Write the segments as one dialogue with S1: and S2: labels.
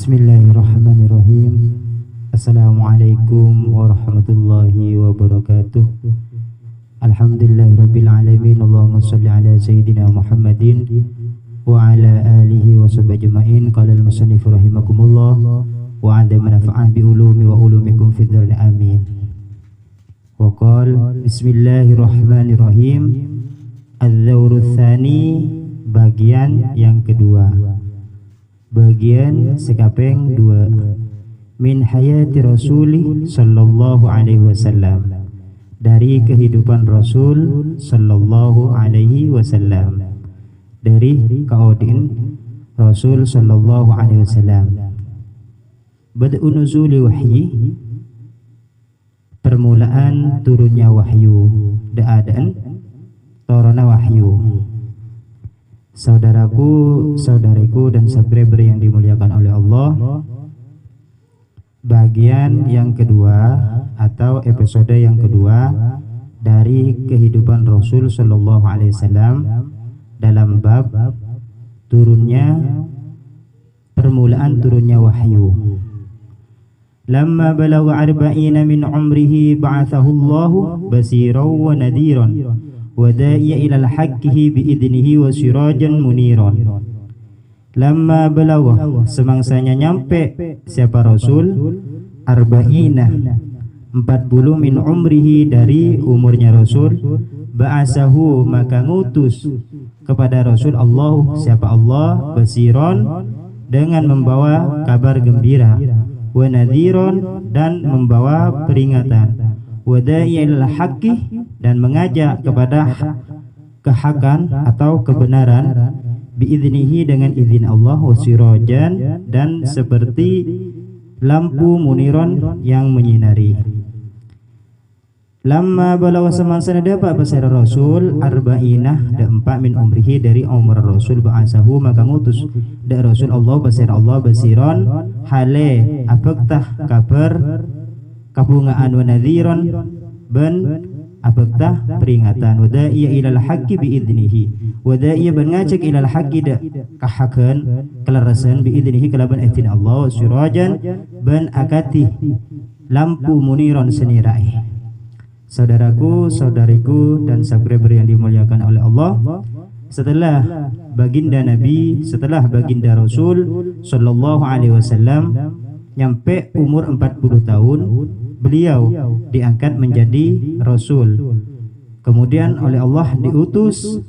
S1: Bismillahirrahmanirrahim. Assalamualaikum warahmatullahi wabarakatuh. Alhamdulillahirabbil alamin. Allahumma shalli ala sayyidina Muhammadin wa ala alihi wa sahbihi ajma'in. Qala al-musannif rahimakumullah wa 'adama nafa'ah bi ulumi wa ulumikum fid dharin amin. Wa qala bismillahirrahmanirrahim. Adz-dzawru tsani, bagian yang kedua. Bagian sekapeng 2. Min hayati Rasuli sallallahu alaihi wasallam, dari kehidupan Rasul sallallahu alaihi wasallam, dari kaudin Rasul sallallahu alaihi wasallam. Bad'u nuzuli wahyi, permulaan turunnya wahyu, da'adan torona wahyu. Saudaraku, saudariku dan subscriber yang dimuliakan oleh Allah, bagian yang kedua atau episode yang kedua dari kehidupan Rasul Shallallahu Alaihi Wasallam dalam bab turunnya, permulaan turunnya wahyu. Lamma balagha arba'ina min umrihi ba'athahu Allahu basiran wa nadiran wa da'iya ilal haqqihi biidnihi wa sirajan muniran. Lamma balagha, semangsanya nyampe siapa Rasul, arba'ina 40 min umrihi, dari umurnya Rasul, ba'asahu maka ngutus kepada Rasul Allah, siapa Allah, basiron dengan membawa kabar gembira, wa nadhiron dan membawa peringatan, wa da'iyal haqqi dan mengajak kepada kehakan atau kebenaran, biiznihi dengan izin Allah, wasirajan dan seperti lampu muniron yang menyinari. Lamma balagha, semangsa dapat pasir Rasul arba'inah da 4 min umrihi, dari umur Rasul, ba'asahu maka ngutus da Rasul Allah, pasir Allah, basiron hale apektah kabar kabungaan, wa nadhiron ben apektah peringatan, wa da'iya ilal haqqi biidnihi, wa da'iya ben ngajak ilal haqqi da kahakan kelarasan, biidnihi kelaban izin Allah, sirajan ben akati lampu muniron senirai. Saudaraku, saudariku dan subscriber yang dimuliakan oleh Allah, setelah baginda Nabi, setelah baginda Rasul sallallahu alaihi wasallam nyampe umur 40 tahun, beliau diangkat menjadi Rasul. Kemudian oleh Allah diutus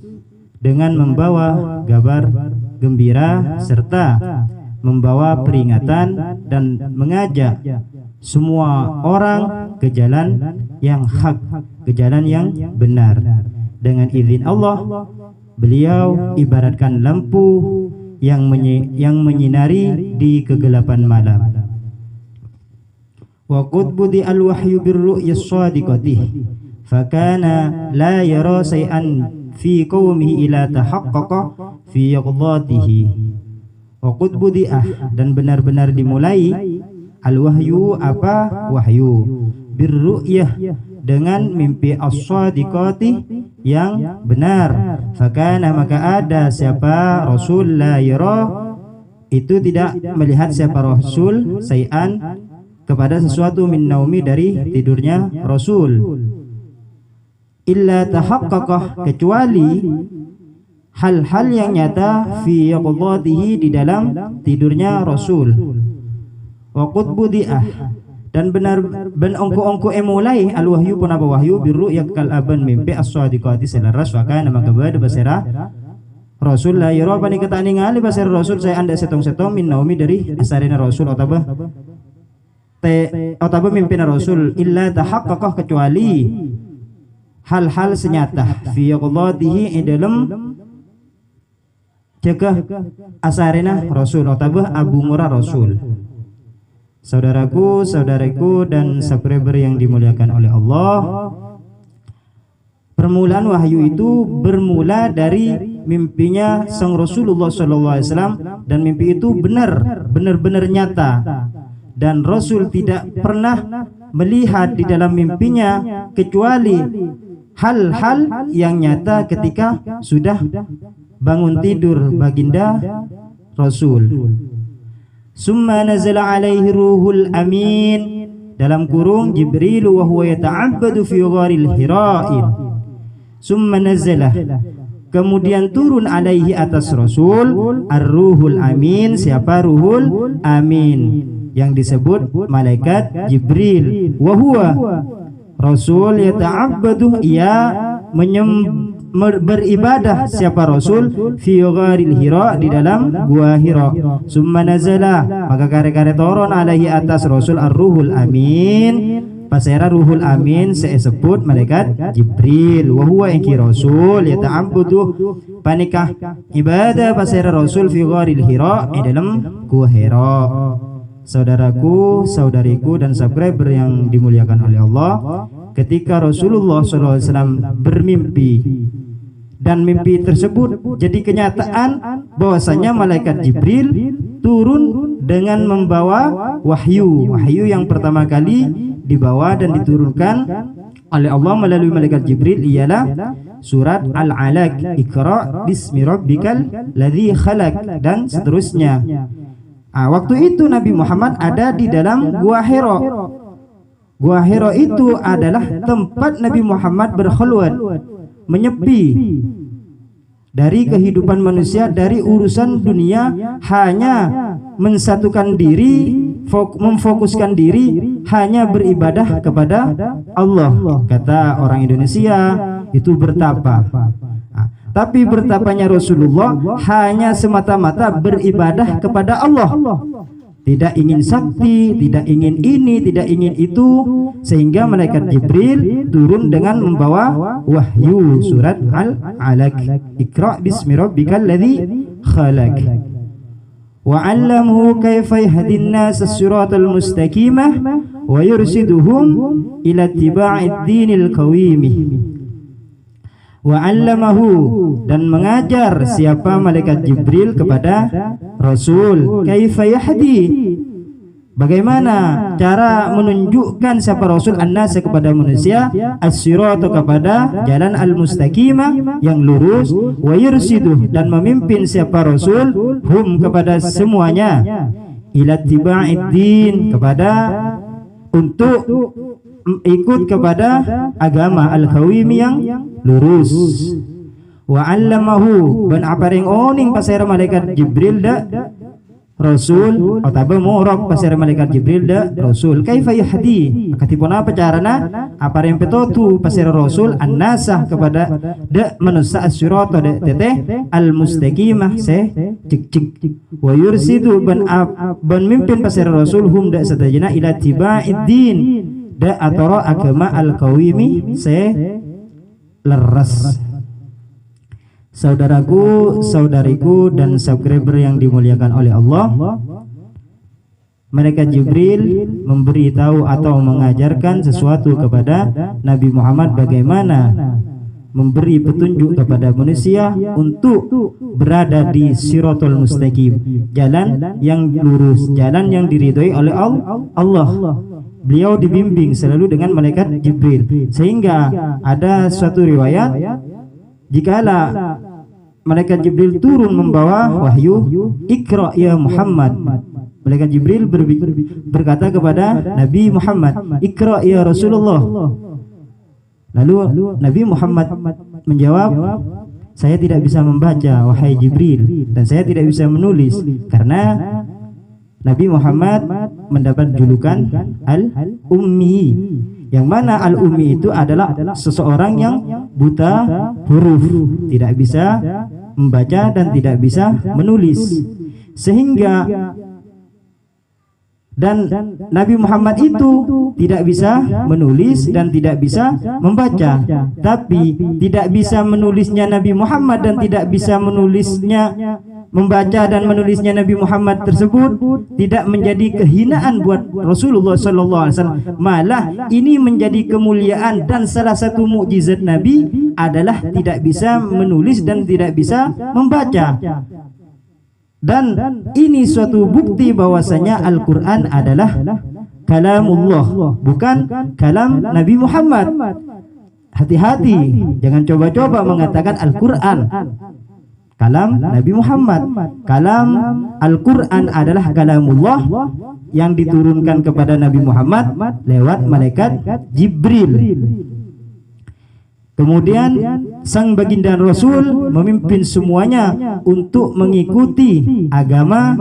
S1: dengan membawa kabar gembira serta membawa peringatan dan mengajak semua orang ke jalan yang hak, ke jalan yang benar. Dengan izin Allah, beliau ibaratkan lampu yang menyinari di kegelapan malam. Wa qad budi al-wahyu bir-ru'yas shadiqati fakana la yara shay'an fi qaumihi ila tahaqqaqa fi yaqdatihi. Wa qad budi'ah, dan benar-benar dimulai al-wahyu, apa wahyu, bir-ru'yah dengan mimpi as-shadiqati yang benar. Fakana maka ada siapa Rasul la yara, itu tidak melihat siapa Rasul say'an kepada sesuatu min naumi, dari tidurnya Rasul, illa tahaqqaqah kecuali hal-hal yang nyata fi yaqdatihi di dalam tidurnya Rasul. Wa qad budi'ah, dan benar ben ongko-ongko emulai al-wahyu pun apa wahyu biru yakal aban mimpi as-shadiqati selaras, maka nama kepada basira Rasul la yara pani ketani ngali basira Rasul saya anda setong-setong min naumi, dari asarina Rasul otaba mimpin Rasul, illa tahaqqaqah kecuali hal-hal senyata fi yaqdatihi dalam cegah asarina Rasul otaba abu murah Rasul. Saudaraku, saudariku dan subscriber yang dimuliakan oleh Allah, permulaan wahyu itu bermula dari mimpinya sang Rasulullah SAW, dan mimpi itu benar-benar nyata, dan Rasul tidak pernah melihat di dalam mimpinya kecuali hal-hal yang nyata ketika sudah bangun tidur baginda Rasul. summa nazala alaihi ruhul amin, dalam kurung Jibril wa huwa yata'abbadu fi gharil Hira'in, summa nazala, kemudian turun alaihi atas Rasul ar-ruhul amin. Siapa ruhul amin? Yang disebut malaikat Jibril. Wa huwa, Rasul yata'abbadu, ia beribadah, siapa Rasul, fi gharil Hira, di dalam gua Hira. Summa nazala, maka kare-kare turun alaihi atas Rasul ar-ruhul amin, pasera ruhul amin saya sebut malaikat Jibril. Wa huwa inki Rasul yata'abbudu, panikah ibadah pasera Rasul fi gharil Hira, di dalam gua Hira. Saudaraku, saudariku dan subscriber yang dimuliakan oleh Allah, ketika Rasulullah SAW bermimpi dan mimpi tersebut jadi kenyataan bahwasanya malaikat Jibril turun dengan membawa wahyu. Wahyu yang pertama kali dibawa dan diturunkan oleh Allah melalui malaikat Jibril ialah surat Al-Alaq, Iqra bismi rabbikal ladzi khalaq, dan seterusnya. Waktu itu Nabi Muhammad ada di dalam Gua Hira. Gua Hira itu adalah tempat Nabi Muhammad berkhulwat, menyepi dari kehidupan manusia, dari urusan dunia, hanya mensatukan diri, memfokuskan diri, hanya beribadah kepada Allah. Kata orang Indonesia itu bertapa. Tapi bertapanya Rasulullah hanya semata-mata beribadah kepada Allah, tidak ingin sakti, tidak ingin ini, tidak ingin itu, sehingga malaikat Jibril turun dengan membawa wahyu surat Al-Alaq, Iqra bismi rabbikal ladzi khalaq, wa 'allamahu kaifa yahdin nas as-siratal mustaqimah wa yursiduhum ila ittiba'id dinil qawimih. Wa 'allamahu, dan mengajar siapa malaikat Jibril kepada Rasul, kaifa yahdi, bagaimana cara menunjukkan siapa Rasul an-nas kepada manusia, as-sirata kepada jalan al-mustaqimah yang lurus, wa yursiduh, dan memimpin siapa Rasul hum kepada semuanya, ila ittiba'id din, kepada untuk ikut kepada agama al-qawimi yang lurus. Wa 'allamahu, ban aparing oning pasera malaikat Jibril da Rasul, atau murok pasera malaikat Jibril da Rasul, kaifa yahdi, katipun apa carana aparing petotu pasera Rasul an-nasah kepada da manusia as-sirata da teteh al-mustaqimah se cik wa yursidu, ban mimpin pasera Rasul hum da satajana ila tiba'id din, da atoro agama al-qawimi se leres. Saudaraku, saudariku dan subscriber yang dimuliakan oleh Allah, malaikat Jibril memberitahu atau mengajarkan sesuatu kepada Nabi Muhammad, bagaimana memberi petunjuk kepada manusia untuk berada di siratul mustaqim, jalan yang lurus, jalan yang diridhoi oleh Allah. Beliau dibimbing selalu dengan malaikat Jibril, sehingga ada suatu riwayat jikalau malaikat Jibril turun membawa wahyu, Iqra ya Muhammad, malaikat Jibril berkata kepada Nabi Muhammad, Iqra ya Rasulullah. Lalu Nabi Muhammad menjawab, saya tidak bisa membaca wahai Jibril, dan saya tidak bisa menulis, karena Nabi Muhammad mendapat julukan Al-Ummi, yang mana Al-Ummi itu adalah seseorang yang buta huruf, tidak bisa membaca dan tidak bisa menulis, sehingga dan Nabi Muhammad itu tidak bisa menulis dan tidak bisa membaca. Tapi tidak bisa menulisnya Nabi Muhammad dan tidak bisa menulisnya, membaca dan menulisnya Nabi Muhammad tersebut tidak menjadi kehinaan buat Rasulullah SAW. Malah ini menjadi kemuliaan, dan salah satu mukjizat Nabi adalah tidak bisa menulis dan tidak bisa membaca. Dan ini suatu bukti bahwasanya Al-Quran adalah kalamullah, bukan kalam Nabi Muhammad. Hati-hati, jangan coba-coba mengatakan Al-Quran. kalam Nabi Muhammad. Kalam Al-Quran adalah kalamullah yang diturunkan kepada Nabi Muhammad lewat malaikat Jibril. Kemudian sang baginda Rasul memimpin semuanya untuk mengikuti agama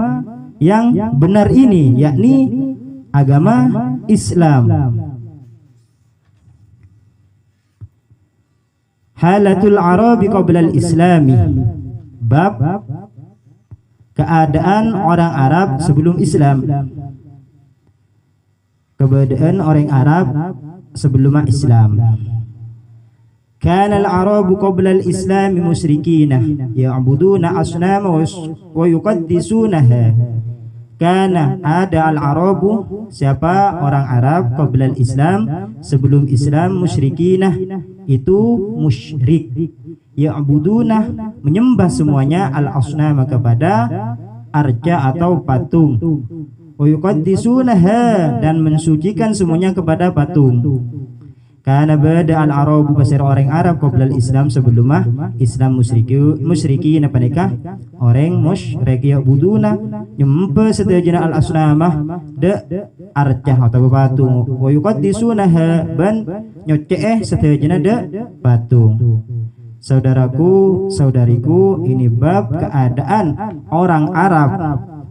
S1: yang benar ini, yakni agama Islam. Halatul Arabi qabla al-Islami, bab keadaan orang Arab sebelum Islam. Keadaan orang Arab sebelum Islam. Kana al-Arabu qabla al-Islam musyrikina ya'buduna asnama wa yuqaddisunaha. Karena ada al-Arabu, siapa orang Arab, qabla al-Islam, sebelum Islam, musyrikina, itu musyrik, ya'buduna, menyembah semuanya, al-asnama, kepada arca atau patung, wa yuqaddisunaha, dan mensucikan semuanya kepada patung. Karena beda al-Arabu, pasir orang Arab, qabla al-Islam, sebelum Islam, musyriki apa nikah orang musyrik, ya'buduna, nyembah setajana al-asnamah, de arcah atau patung, wa yuqaddisunaha, ban nyoceh setajana de patung. Saudaraku, saudariku, ini bab keadaan orang Arab,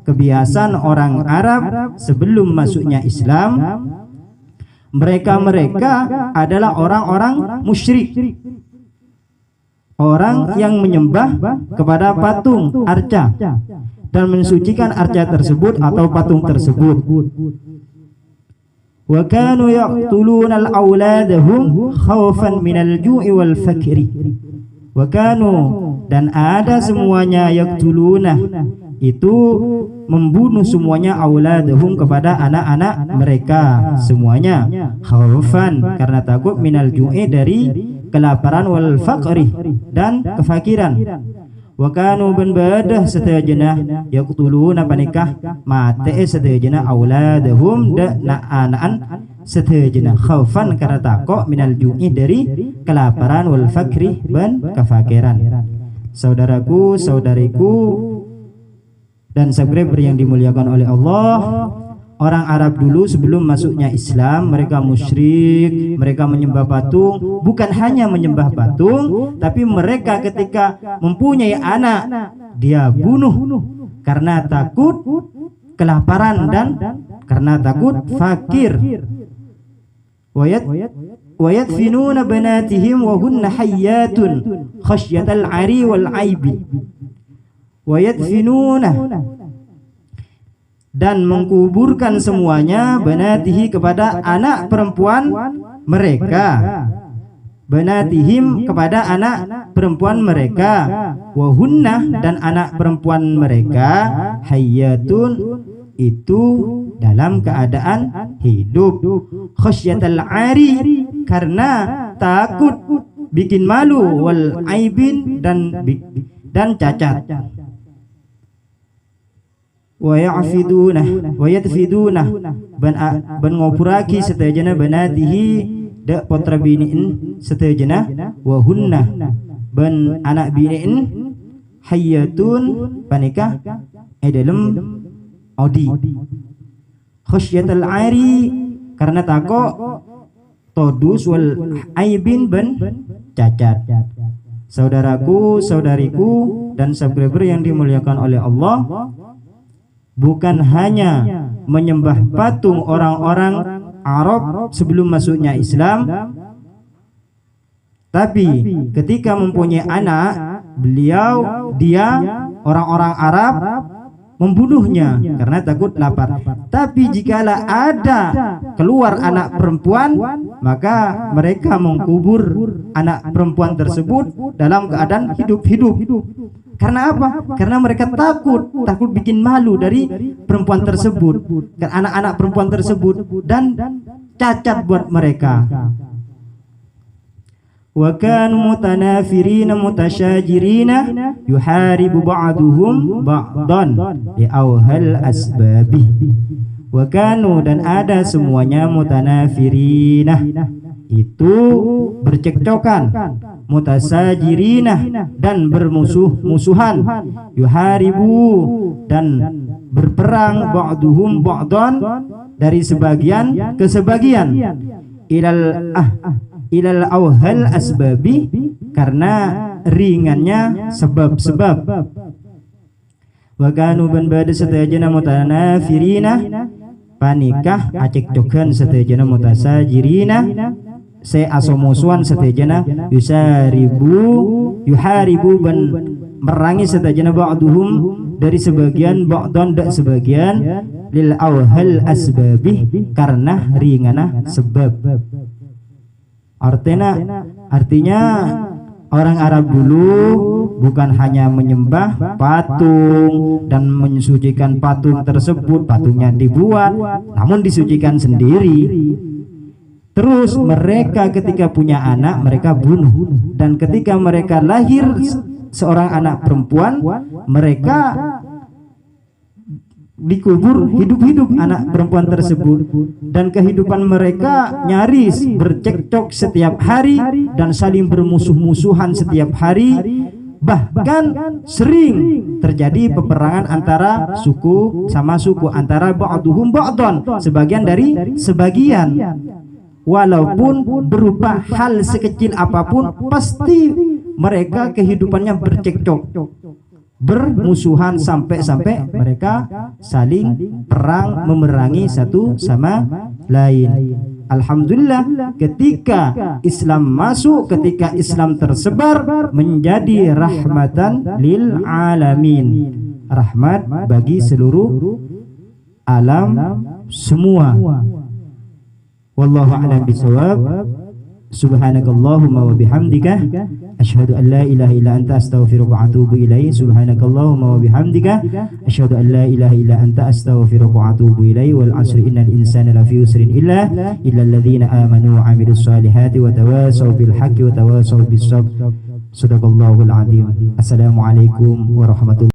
S1: kebiasaan orang Arab sebelum masuknya Islam. Mereka adalah orang-orang musyrik, orang yang menyembah kepada patung arca dan mensucikan arca tersebut atau patung tersebut. Wa kanu yaqtuluna al-auladahum khaufan minal ju'i wal fakri. Wa kanu, dan ada semuanya, yaqtuluna, itu membunuh semuanya, auladahum, kepada anak-anak mereka semuanya, khaufan, karena takut, minal ju'i, dari kelaparan, wal faqri, dan kefakiran. Wa kanu bedah setajana yaqtuluna panikah mate setajana auladahum, da na'anaan setajana, khaufan, karena takut, minal ju'i, dari kelaparan, wal faqri, dan kefakiran. Saudaraku, saudariku, dan subscriber yang dimuliakan oleh Allah, orang Arab dulu sebelum masuknya Islam, mereka musyrik, mereka menyembah patung. Bukan hanya menyembah patung, tapi mereka ketika mempunyai anak, dia bunuh karena takut kelaparan dan karena takut fakir. Wayadfinuna banatihim wa hunna hayyatun khasyatal ari wal aibi. Wayadfinuna, dan mengkuburkan semuanya, banatihi, kepada anak perempuan mereka, banatihim, kepada anak perempuan mereka, wahunna, dan anak perempuan mereka, hayyatun, itu dalam keadaan hidup, khasyatal ari, karena takut bikin malu, wal aibin, dan cacat. Wa yadfiduna, ban ngopuraki setajana banatihi, da potra biniin setajana, wa hunna, ban anak biniin, hayyatun, panikah dalam odi, khasyatal ari, karena takut todus, wal aibin, ban cacat. Saudaraku, saudariku, dan subscriber yang dimuliakan oleh Allah, bukan hanya menyembah patung orang-orang Arab sebelum masuknya Islam, tapi ketika mempunyai anak, dia orang-orang Arab membunuhnya karena takut lapar. Tapi jikalau ada keluar anak perempuan, maka mereka mengkubur anak perempuan tersebut dalam keadaan hidup-hidup. Karena apa? Karena mereka takut bikin malu dari perempuan tersebut, anak-anak perempuan tersebut, dan cacat buat mereka. Wa kanu mutanafirina mutasyajirina yuharibu ba'duhum ba'dan li awhal asbabi. Wa kanu, dan ada semuanya, mutanafirina, itu bercekcokan, mutasajirina dan bermusuh-musuhan, yuharibu dan berperang, ba'duhum ba'dan dari sebagian ke sebagian, ilal awhal asbabi karena ringannya sebab-sebab. Wa kanu ban bada satajana mutanafirina panikah acekcokan satajana mutasajirina se asomusuan satajana yuharibu ban merangi satajana ba'duhum dari sebagian, ba'dan dak sebagian, lil awhal asbabi karena ringana sebab. Artinya orang Arab dulu bukan hanya menyembah patung dan mensucikan patung tersebut, patungnya dibuat namun disucikan sendiri. Terus mereka ketika punya anak mereka bunuh, dan ketika mereka lahir seorang anak perempuan mereka dikubur hidup-hidup anak perempuan tersebut, dan kehidupan mereka nyaris bercekcok setiap hari dan saling bermusuh-musuhan setiap hari, bahkan sering terjadi peperangan antara suku sama suku, antara ba'duhum ba'dan, sebagian dari sebagian. Walaupun berupa hal sekecil apapun pasti mereka kehidupannya bercekcok, bermusuhan sampai mereka saling perang memerangi satu sama lain. Alhamdulillah ketika Islam masuk, ketika Islam tersebar menjadi rahmatan lil alamin, rahmat bagi seluruh alam semua. Wallahu a'lam bishawab. Subhanakallahumma wa bihamdika asyhadu an la ilaha illa anta astaghfiruka wa atubu ilaik. Subhanakallahumma wa bihamdika asyhadu an la ilaha illa anta astaghfiruka wa atubu ilaik. Wal 'asri innal insana lafi khusrin illa alladhina amanu wa 'amilus solihati wa tawasaw bil haqqi wa tawasaw bis sabr. Shadaqallahul 'azim. Assalamualaikum warahmatullahi